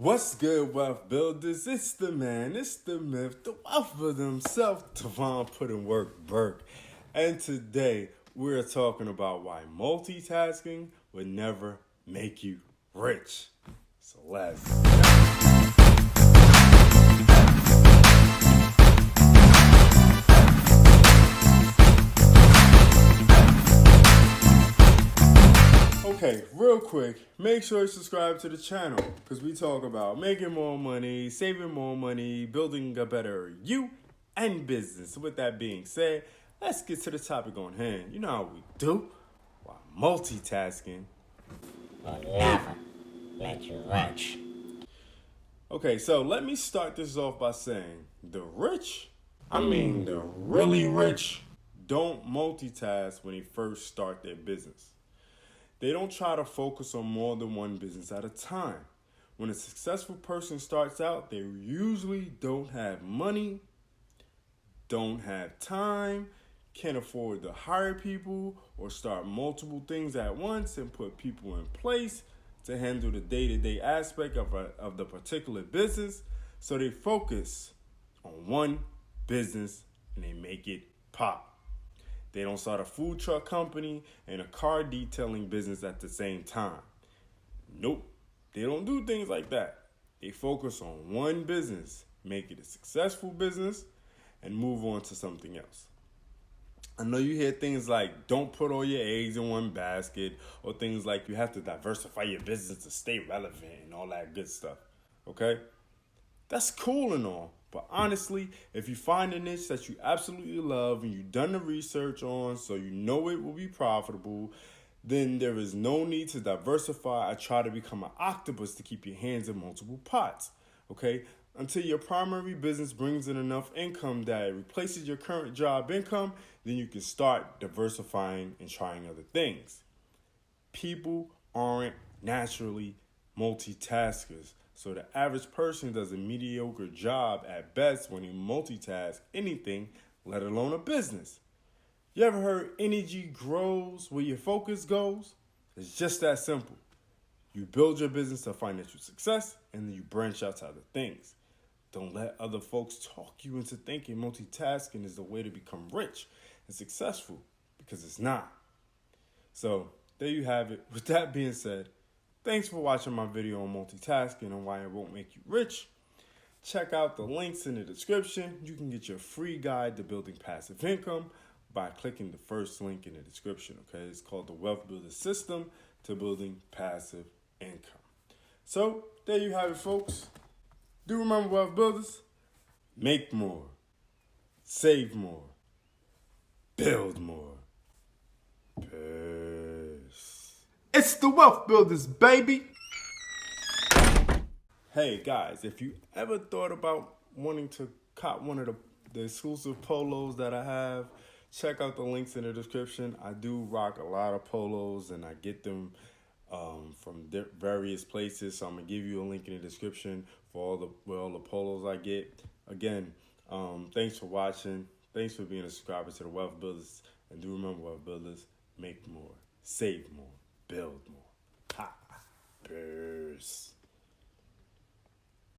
What's good, Wealth Builders? It's the man, it's the myth, the wealth builder himself, Tavon Putting Work Burke. And today we're talking about why multitasking would never make you rich. So let's Okay, real quick, make sure you subscribe to the channel because we talk about making more money, saving more money, building a better you and business. So with that being said, let's get to the topic on hand. You know how we do. Why multitasking will never make you rich. Okay, so let me start this off by saying the rich, the really rich, don't multitask when they first start their business. They don't try to focus on more than one business at a time. When a successful person starts out, they usually don't have money, don't have time, can't afford to hire people or start multiple things at once and put people in place to handle the day-to-day aspect of the particular business. So they focus on one business and they make it pop. They don't start a food truck company and a car detailing business at the same time. Nope, they don't do things like that. They focus on one business, make it a successful business, and move on to something else. I know you hear things like don't put all your eggs in one basket, or things like you have to diversify your business to stay relevant and all that good stuff, okay? That's cool and all. But honestly, if you find a niche that you absolutely love and you've done the research on so you know it will be profitable, then there is no need to diversify or try to become an octopus to keep your hands in multiple pots, okay? Until your primary business brings in enough income that it replaces your current job income, then you can start diversifying and trying other things. People aren't naturally multitaskers. So the average person does a mediocre job at best when he multitasks anything, let alone a business. You ever heard energy grows where your focus goes? It's just that simple. You build your business to financial success and then you branch out to other things. Don't let other folks talk you into thinking multitasking is the way to become rich and successful, because it's not. So there you have it. With that being said, thanks for watching my video on multitasking and why it won't make you rich. Check out the links in the description. You can get your free guide to building passive income by clicking the first link in the description, okay? It's called the Wealthbuilderz System to building passive income. So there you have it, folks. Do remember, Wealth Builders, make more, save more, build more. Peace. It's the Wealth Builders, baby. Hey guys, if you ever thought about wanting to cop one of the exclusive polos that I have, check out the links in the description. I do rock a lot of polos and I get them from various places. So I'm gonna give you a link in the description for all the polos I get. Again, thanks for watching. Thanks for being a subscriber to the Wealth Builders. And do remember, Wealth Builders, make more, save more, build more. Ha! Peace.